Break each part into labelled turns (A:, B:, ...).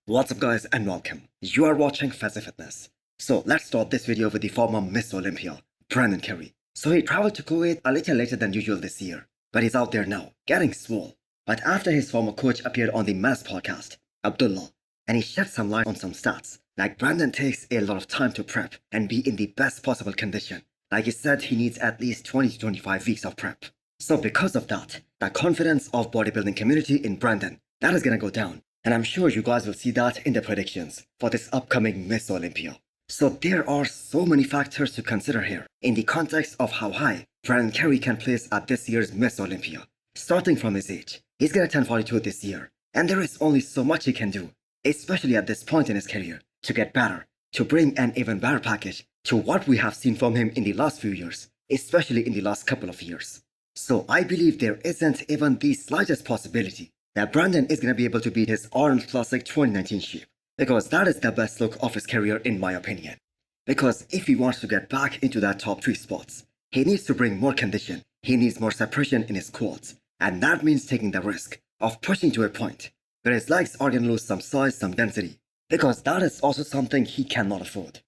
A: What's up guys and welcome. You are watching Fazi Fitness. So let's start this video with the former Miss Olympia, Brandon Curry. So he traveled to Kuwait a little later than usual this year, but he's out there now, getting swole. But after his former coach appeared on the Mass podcast, Abdullah, and he shed some light on some stats, like Brandon takes a lot of time to prep and be in the best possible condition. Like he said, he needs at least 20 to 25 weeks of prep. So because of that, the confidence of bodybuilding community in Brandon, that is gonna go down. And I'm sure you guys will see that in the predictions for this upcoming Miss Olympia. So there are so many factors to consider here in the context of how high Brandon Curry can place at this year's Miss Olympia. Starting from his age, he's gonna turn 42 this year, and there is only so much he can do, especially at this point in his career, to get better, to bring an even better package to what we have seen from him in the last few years, especially in the last couple of years. So I believe there isn't even the slightest possibility that Brandon is going to be able to beat his Arnold Classic 2019 shape, because that is the best look of his career in my opinion. Because if he wants to get back into that top 3 spots, he needs to bring more condition, he needs more separation in his quads, and that means taking the risk of pushing to a point where his legs are going to lose some size, some density, because that is also something he cannot afford.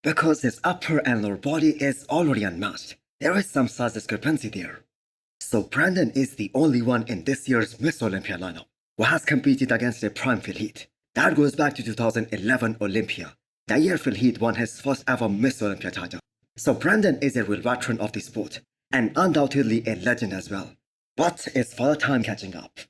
A: Because his upper and lower body is already unmatched, there is some size discrepancy there. So Brandon is the only one in this year's Miss Olympia lineup who has competed against a prime Phil Heath. That goes back to 2011 Olympia, the year Phil Heath won his first ever Miss Olympia title. So Brandon is a real veteran of the sport, and undoubtedly a legend as well. But it's for the time catching up.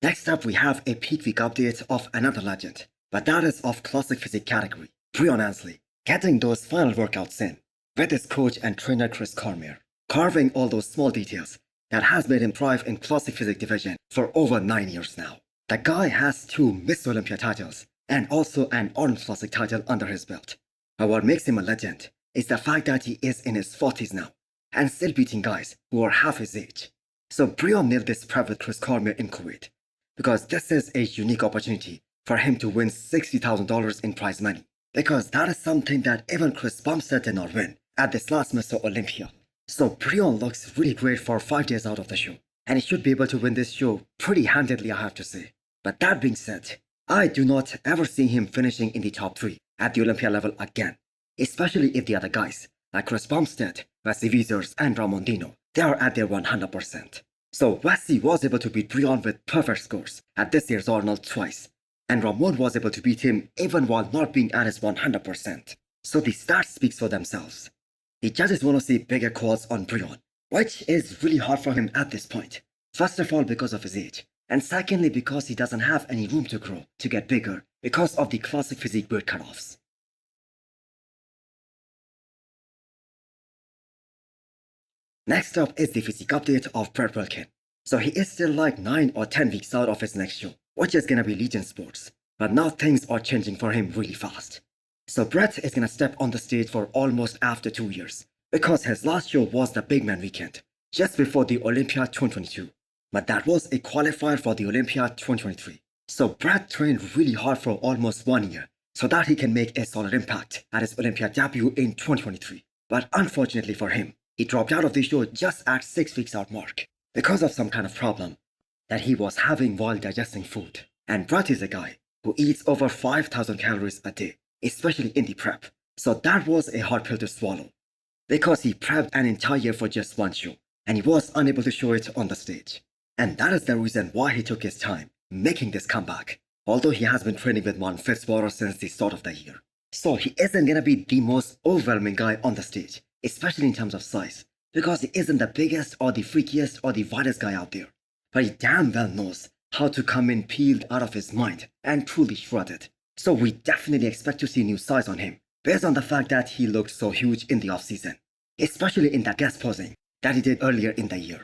A: Next up we have a peak week update of another legend, but that is of classic physique category, Breon+Nathan, getting those final workouts in with his coach and trainer Chris Cormier, carving all those small details that has made him thrive in classic physique division for over 9 years now. The guy has 2 Miss Olympia titles and also an Arnold Classic title under his belt. But what makes him a legend is the fact that he is in his 40s now and still beating guys who are half his age. So Breon nailed this prep with Chris Cormier in Kuwait, because this is a unique opportunity for him to win $60,000 in prize money, because that is something that even Chris Bumstead did not win at this last Mr. Olympia. So Breon looks really great for 5 days out of the show, and he should be able to win this show pretty handedly, I have to say. But that being said, I do not ever see him finishing in the top 3 at the Olympia level again, especially if the other guys like Chris Bumstead, Wesley Wiesers and Ramondino, they are at their 100%. So Wesley was able to beat Breon with perfect scores at this year's Arnold twice, and Ramon was able to beat him even while not being at his 100%. So the stats speaks for themselves. The judges want to see bigger quads on Breon, which is really hard for him at this point. First of all because of his age, and secondly because he doesn't have any room to grow, to get bigger, because of the classic physique weight cutoffs. Next up is the physique update of Brett Wilkin. So he is still like 9 or 10 weeks out of his next show, which is gonna be Legion Sports. But now things are changing for him really fast. So Brett is gonna step on the stage for almost after 2 years, because his last show was the Big Man Weekend, just before the Olympia 2022. But that was a qualifier for the Olympia 2023. So Brett trained really hard for almost 1 year, so that he can make a solid impact at his Olympia debut in 2023. But unfortunately for him, he dropped out of the show just at 6 weeks out mark, because of some kind of problem that he was having while digesting food. And Brett is a guy who eats over 5,000 calories a day, especially in the prep. So that was a hard pill to swallow, because he prepped an entire year for just 1 show, and he was unable to show it on the stage. And that is the reason why he took his time making this comeback, although he has been training with one fifth water since the start of the year. So he isn't gonna be the most overwhelming guy on the stage, especially in terms of size, because he isn't the biggest or the freakiest or the widest guy out there. But he damn well knows how to come in peeled out of his mind and truly shredded. So we definitely expect to see new size on him, based on the fact that he looked so huge in the off-season, especially in that guest posing that he did earlier in the year.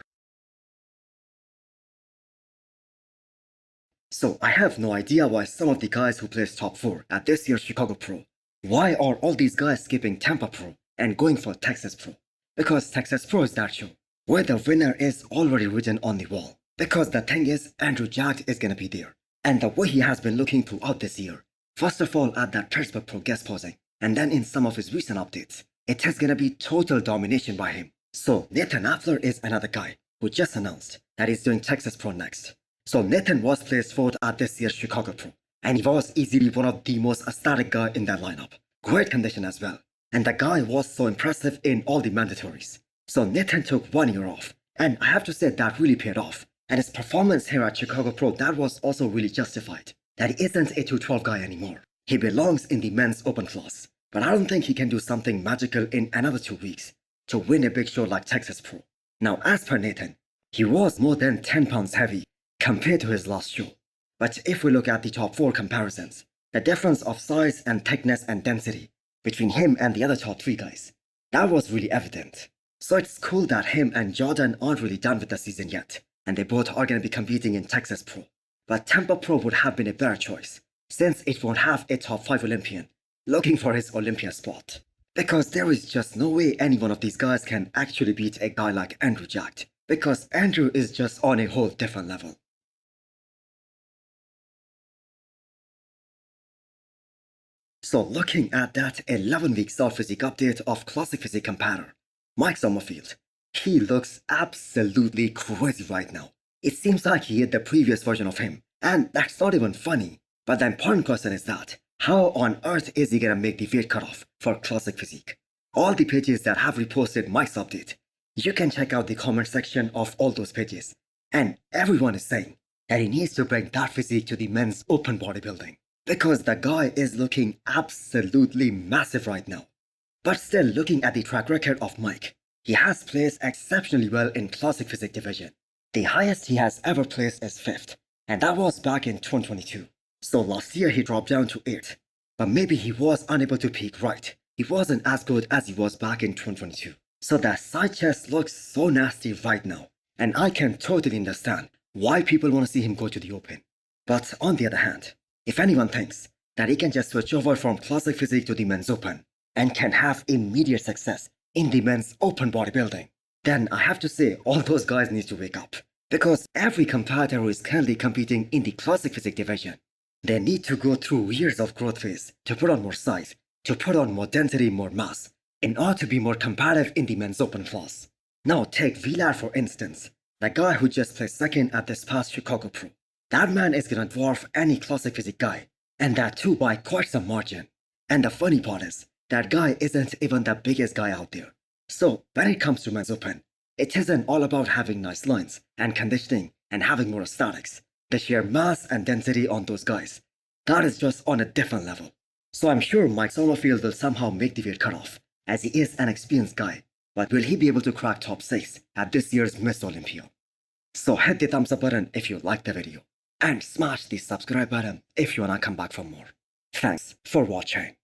A: So I have no idea why some of the guys who placed top 4 at this year's Chicago Pro, why are all these guys skipping Tampa Pro and going for Texas Pro? Because Texas Pro is that show where the winner is already written on the wall. Because the thing is, Andrew Jacked is gonna be there, and the way he has been looking throughout this year, first of all at that Pittsburgh Pro guest posing, and then in some of his recent updates, it is gonna be total domination by him. So Nathan Affler is another guy who just announced that he's doing Texas Pro next. So Nathan was placed 4th at this year's Chicago Pro, and he was easily one of the most aesthetic guy in that lineup. Great condition as well, and the guy was so impressive in all the mandatories. So Nathan took 1 year off, and I have to say that really paid off. And his performance here at Chicago Pro, that was also really justified. That he isn't a 212 guy anymore. He belongs in the men's open class, but I don't think he can do something magical in another 2 weeks to win a big show like Texas Pro. Now, as per Nathan, he was more than 10 pounds heavy compared to his last show. But if we look at the top 4 comparisons, the difference of size and thickness and density between him and the other top 3 guys, that was really evident. So it's cool that him and Jordan aren't really done with the season yet, and they both are going to be competing in Texas Pro. But Tampa Pro would have been a better choice, since it won't have a top 5 Olympian looking for his Olympia spot. Because there is just no way any one of these guys can actually beat a guy like Andrew Jacked, because Andrew is just on a whole different level. So looking at that 11-week start physique update of Classic Physique Comparer, Mike Sommerfield, he looks absolutely crazy right now. It seems like he hit the previous version of him, and that's not even funny. But the important question is that, how on earth is he gonna make the weight cutoff for Classic Physique? All the pages that have reposted Mike's update, you can check out the comment section of all those pages, and everyone is saying that he needs to bring that physique to the men's open bodybuilding, because the guy is looking absolutely massive right now. But still, looking at the track record of Mike, he has placed exceptionally well in Classic Physique division. The highest he has ever placed is 5th, and that was back in 2022. So last year he dropped down to 8th, but maybe he was unable to peak right. He wasn't as good as he was back in 2022. So that side chest looks so nasty right now, and I can totally understand why people want to see him go to the open. But on the other hand, if anyone thinks that he can just switch over from Classic Physique to the men's open and can have immediate success in the men's open bodybuilding, then I have to say all those guys need to wake up. Because every competitor who is currently competing in the Classic Physique division, they need to go through years of growth phase to put on more size, to put on more density, more mass, in order to be more competitive in the men's open class. Now take Villar for instance, the guy who just placed 2nd at this past Chicago Pro. That man is gonna dwarf any Classic Physique guy, and that too by quite some margin. And the funny part is, that guy isn't even the biggest guy out there. So when it comes to men's open, it isn't all about having nice lines and conditioning and having more aesthetics. The sheer mass and density on those guys, that is just on a different level. So I'm sure Mike Sommerfield will somehow make the weight cutoff, as he is an experienced guy. But will he be able to crack top 6 at this year's Miss Olympia? So hit the thumbs up button if you liked the video, and smash the subscribe button if you wanna come back for more. Thanks for watching.